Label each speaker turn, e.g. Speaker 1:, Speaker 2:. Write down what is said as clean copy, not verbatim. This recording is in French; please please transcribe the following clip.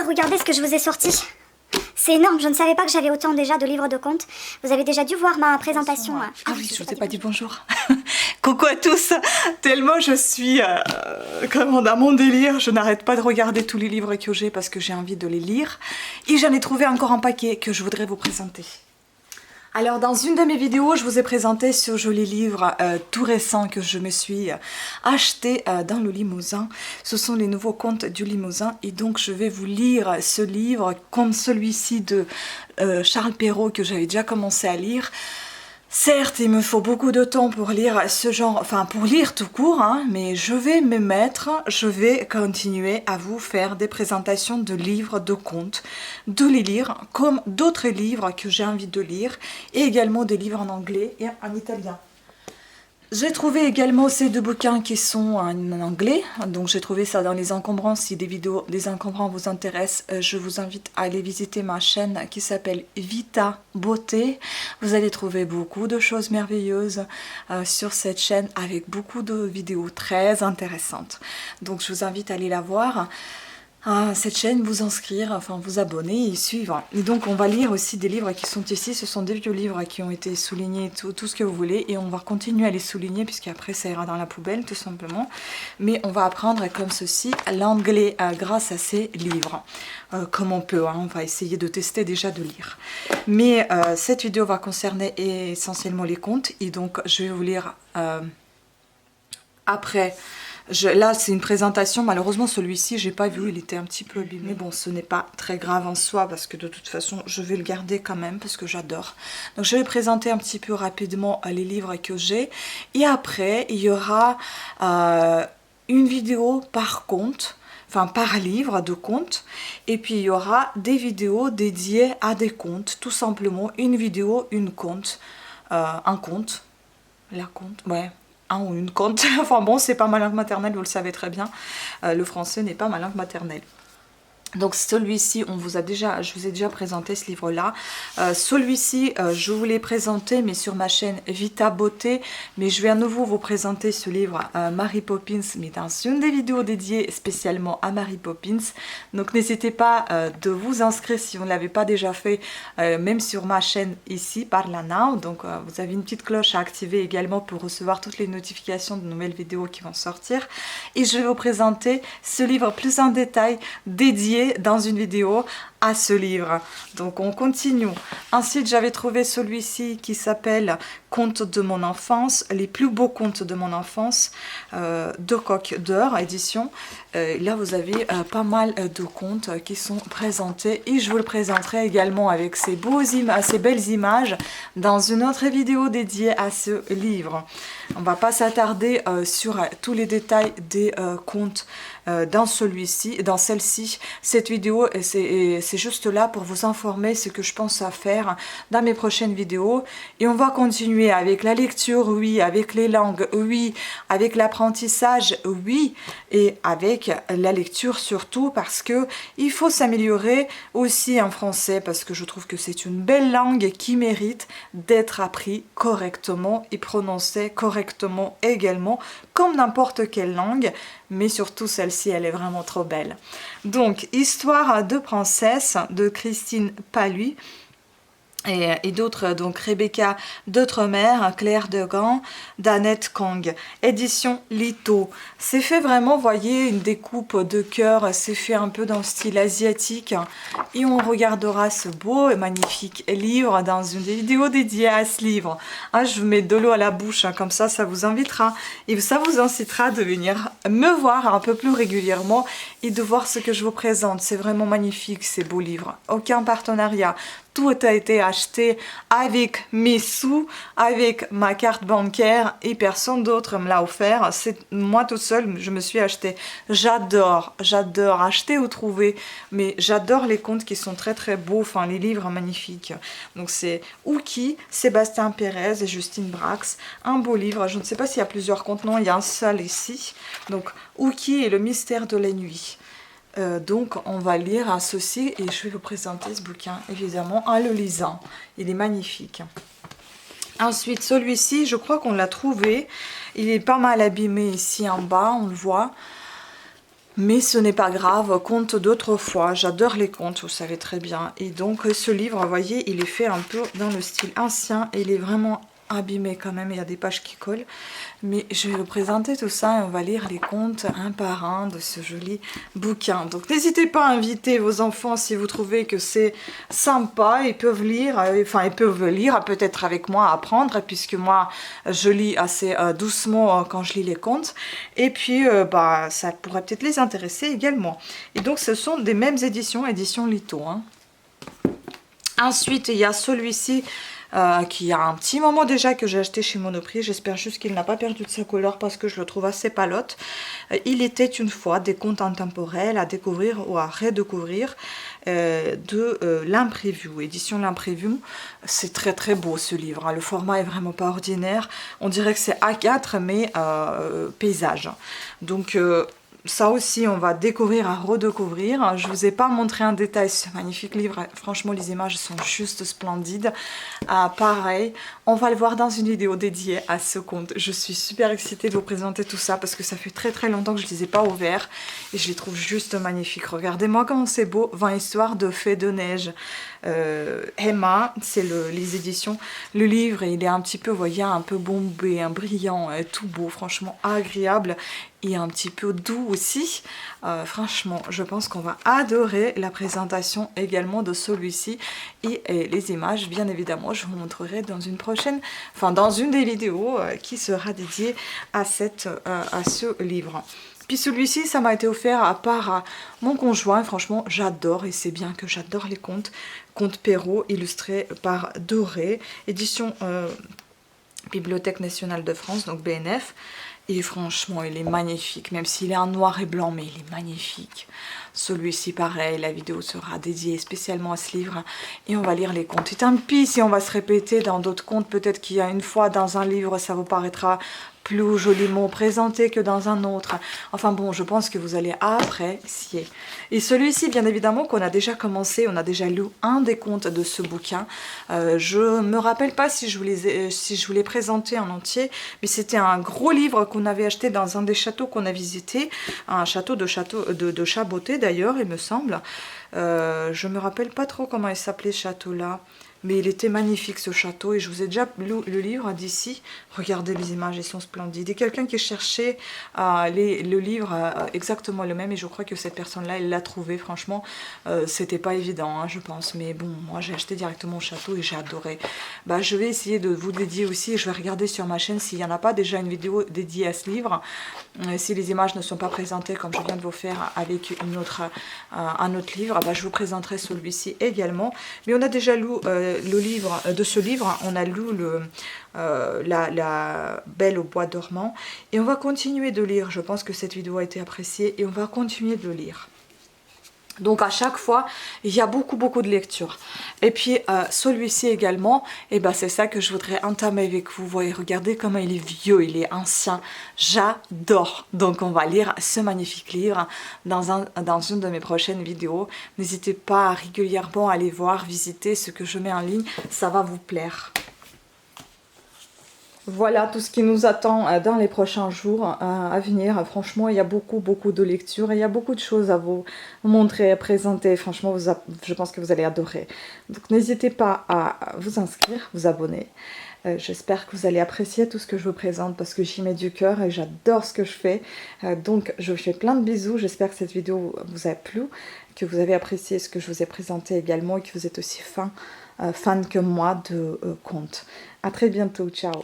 Speaker 1: Regardez ce que je vous ai sorti. C'est énorme, je ne savais pas que j'avais autant déjà de livres de contes. Vous avez déjà dû voir ma présentation.
Speaker 2: Ah oui, je ne vous ai pas dit bonjour. Coucou à tous. Tellement je suis comme dans mon délire, je n'arrête pas de regarder tous les livres que j'ai parce que j'ai envie de les lire. Et j'en ai trouvé encore un paquet que je voudrais vous présenter. Alors dans une de mes vidéos, je vous ai présenté ce joli livre tout récent que je me suis acheté dans le Limousin. Ce sont les nouveaux contes du Limousin et donc je vais vous lire ce livre comme celui-ci de Charles Perrault que j'avais déjà commencé à lire. Certes, il me faut beaucoup de temps pour lire ce genre, enfin pour lire tout court, hein, mais je vais me mettre, je vais continuer à vous faire des présentations de livres, de contes, de les lire comme d'autres livres que j'ai envie de lire et également des livres en anglais et en italien. J'ai trouvé également ces deux bouquins qui sont en anglais, donc j'ai trouvé ça dans les encombrants. Si des vidéos des encombrants vous intéressent, je vous invite à aller visiter ma chaîne qui s'appelle Vita Beauté. Vous allez trouver beaucoup de choses merveilleuses sur cette chaîne avec beaucoup de vidéos très intéressantes. Donc je vous invite à aller la voir. À cette chaîne, vous inscrire, enfin vous abonner et suivre. Et donc on va lire aussi des livres qui sont ici, ce sont des vieux livres qui ont été soulignés, tout ce que vous voulez, et on va continuer à les souligner puisqu'après ça ira dans la poubelle tout simplement. Mais on va apprendre comme ceci l'anglais grâce à ces livres, comme on peut, hein. On va essayer de tester déjà de lire. Mais cette vidéo va concerner essentiellement les contes, et donc je vais vous lire après. Là c'est une présentation, malheureusement celui-ci j'ai pas vu, il était un petit peu abîmé. Bon, ce n'est pas très grave en soi parce que de toute façon je vais le garder quand même parce que j'adore. Donc je vais présenter un petit peu rapidement les livres que j'ai et après il y aura une vidéo par conte, enfin par livre de contes, et puis il y aura des vidéos dédiées à des contes, tout simplement une vidéo, une conte, un conte, la conte, ouais. Ou une conte, enfin bon, c'est pas ma langue maternelle, vous le savez très bien, le français n'est pas ma langue maternelle. Donc celui-ci, je vous ai déjà présenté ce livre-là. Celui-ci, je vous l'ai présenté, mais sur ma chaîne Vita Beauté. Mais je vais à nouveau vous présenter ce livre, Mary Poppins, mais dans une des vidéos dédiées spécialement à Mary Poppins. Donc n'hésitez pas de vous inscrire si vous ne l'avez pas déjà fait, même sur ma chaîne ici, Parla Now. Donc vous avez une petite cloche à activer également pour recevoir toutes les notifications de nouvelles vidéos qui vont sortir. Et je vais vous présenter ce livre plus en détail, dédié dans une vidéo à ce livre. Donc on continue. Ensuite j'avais trouvé celui-ci qui s'appelle Contes de mon enfance, les plus beaux contes de mon enfance, de Coq d'Or édition. Là vous avez pas mal de contes qui sont présentés et je vous le présenterai également avec ces belles images dans une autre vidéo dédiée à ce livre. On va pas s'attarder sur tous les détails des contes dans celle-ci. Cette vidéo c'est juste là pour vous informer ce que je pense à faire dans mes prochaines vidéos, et on va continuer avec la lecture, oui, avec les langues, oui, avec l'apprentissage, oui, et avec la lecture surtout parce que il faut s'améliorer aussi en français parce que je trouve que c'est une belle langue qui mérite d'être appris correctement et prononcée correctement également, comme n'importe quelle langue, mais surtout celle-ci elle est vraiment trop belle. Donc Histoire de princesse de Christine Paluy et d'autres, donc Rebecca d'Outremer, Claire Degan, d'Annette Kang, édition Lito. C'est fait vraiment, voyez, une découpe de cœur, c'est fait un peu dans le style asiatique, et on regardera ce beau et magnifique livre dans une vidéo dédiée à ce livre. Ah, je vous mets de l'eau à la bouche, hein, comme ça vous invitera et ça vous incitera de venir me voir un peu plus régulièrement et de voir ce que je vous présente. C'est vraiment magnifique ces beaux livres, aucun partenariat. Tout a été acheté avec mes sous, avec ma carte bancaire, et personne d'autre me l'a offert. C'est moi toute seule, je me suis acheté. J'adore acheter ou trouver, mais j'adore les contes qui sont très très beaux, enfin les livres magnifiques. Donc c'est Ouki, Sébastien Pérez et Justine Brax. Un beau livre, je ne sais pas s'il y a plusieurs contes, non, il y a un seul ici. Donc Ouki et le mystère de la nuit. Donc on va lire à ceci et je vais vous présenter ce bouquin évidemment en le lisant. Il est magnifique. Ensuite celui-ci, je crois qu'on l'a trouvé. Il est pas mal abîmé ici en bas, on le voit. Mais ce n'est pas grave, contes d'autrefois, j'adore les contes, vous savez très bien. Et donc ce livre, vous voyez, il est fait un peu dans le style ancien, et il est vraiment abîmé quand même, il y a des pages qui collent. Mais je vais vous présenter tout ça et on va lire les contes un par un de ce joli bouquin. Donc n'hésitez pas à inviter vos enfants si vous trouvez que c'est sympa. Ils peuvent lire, enfin ils peuvent lire peut-être avec moi, apprendre, puisque moi je lis assez doucement quand je lis les contes. Et puis bah, ça pourrait peut-être les intéresser également. Et donc ce sont des mêmes éditions, édition Litho. Hein. Ensuite il y a celui-ci. Qui a un petit moment déjà que j'ai acheté chez Monoprix. J'espère juste qu'il n'a pas perdu de sa couleur parce que je le trouve assez palote. Il était une fois des contes intemporels à découvrir ou à redécouvrir de l'Imprévu, édition l'Imprévu. C'est très très beau ce livre, hein. Le format est vraiment pas ordinaire. On dirait que c'est A4 mais paysage. Donc ça aussi, on va découvrir, à redécouvrir. Je ne vous ai pas montré un détail ce magnifique livre. Franchement, les images sont juste splendides. Pareil, on va le voir dans une vidéo dédiée à ce conte. Je suis super excitée de vous présenter tout ça parce que ça fait très très longtemps que je ne les ai pas ouverts. Et je les trouve juste magnifiques. Regardez-moi comment c'est beau. 20 histoires de fées de neige. Emma, c'est les éditions. Le livre, il est un petit peu, vous voyez, un peu bombé, un brillant, tout beau, franchement agréable. Et un petit peu doux aussi. Franchement, je pense qu'on va adorer la présentation également de celui-ci. Et les images, bien évidemment, je vous montrerai dans une prochaine, enfin dans une des vidéos qui sera dédiée à ce livre. Puis celui-ci, ça m'a été offert par mon conjoint. Franchement, j'adore, et c'est bien que j'adore les contes. Contes Perrault, illustrés par Doré, édition Bibliothèque nationale de France, donc BNF. Et franchement, il est magnifique, même s'il est en noir et blanc, mais il est magnifique. Celui-ci, pareil, la vidéo sera dédiée spécialement à ce livre. Et on va lire les contes. Et tant pis si on va se répéter dans d'autres contes. Peut-être qu'il y a une fois dans un livre, ça vous paraîtra plus joliment présenté que dans un autre. Enfin bon, je pense que vous allez apprécier. Et celui-ci, bien évidemment, qu'on a déjà commencé, on a déjà lu un des contes de ce bouquin. Je me rappelle pas si je vous l'ai présenté en entier, mais c'était un gros livre qu'on avait acheté dans un des châteaux qu'on a visité, un château de Chaboté d'ailleurs, il me semble. Je me rappelle pas trop comment il s'appelait ce château-là. Mais il était magnifique ce château et je vous ai déjà lu le livre d'ici. Regardez les images, elles sont splendides. Et quelqu'un qui cherchait le livre exactement le même, et je crois que cette personne-là, elle l'a trouvé. Franchement, c'était pas évident, hein, je pense. Mais bon, moi j'ai acheté directement au château et j'ai adoré. Bah, je vais essayer de vous dédier aussi. Je vais regarder sur ma chaîne s'il n'y en a pas déjà une vidéo dédiée à ce livre. Si les images ne sont pas présentées comme je viens de vous faire avec un autre livre, bah, je vous présenterai celui-ci également. Mais on a déjà lu de ce livre, on a lu la Belle au bois dormant. Et on va continuer de lire. Je pense que cette vidéo a été appréciée et on va continuer de lire. Donc à chaque fois, il y a beaucoup de lectures. Et puis celui-ci également, et ben c'est ça que je voudrais entamer avec vous. Vous voyez, regardez comment il est vieux, il est ancien. J'adore. Donc on va lire ce magnifique livre dans une de mes prochaines vidéos. N'hésitez pas à régulièrement aller voir, visiter ce que je mets en ligne. Ça va vous plaire. Voilà tout ce qui nous attend dans les prochains jours à venir. Franchement, il y a beaucoup de lectures et il y a beaucoup de choses à vous montrer, à présenter. Franchement, je pense que vous allez adorer. Donc n'hésitez pas à vous inscrire, vous abonner. J'espère que vous allez apprécier tout ce que je vous présente parce que j'y mets du cœur et j'adore ce que je fais. Donc je vous fais plein de bisous. J'espère que cette vidéo vous a plu, que vous avez apprécié ce que je vous ai présenté également et que vous êtes aussi fan que moi de contes. À très bientôt, ciao.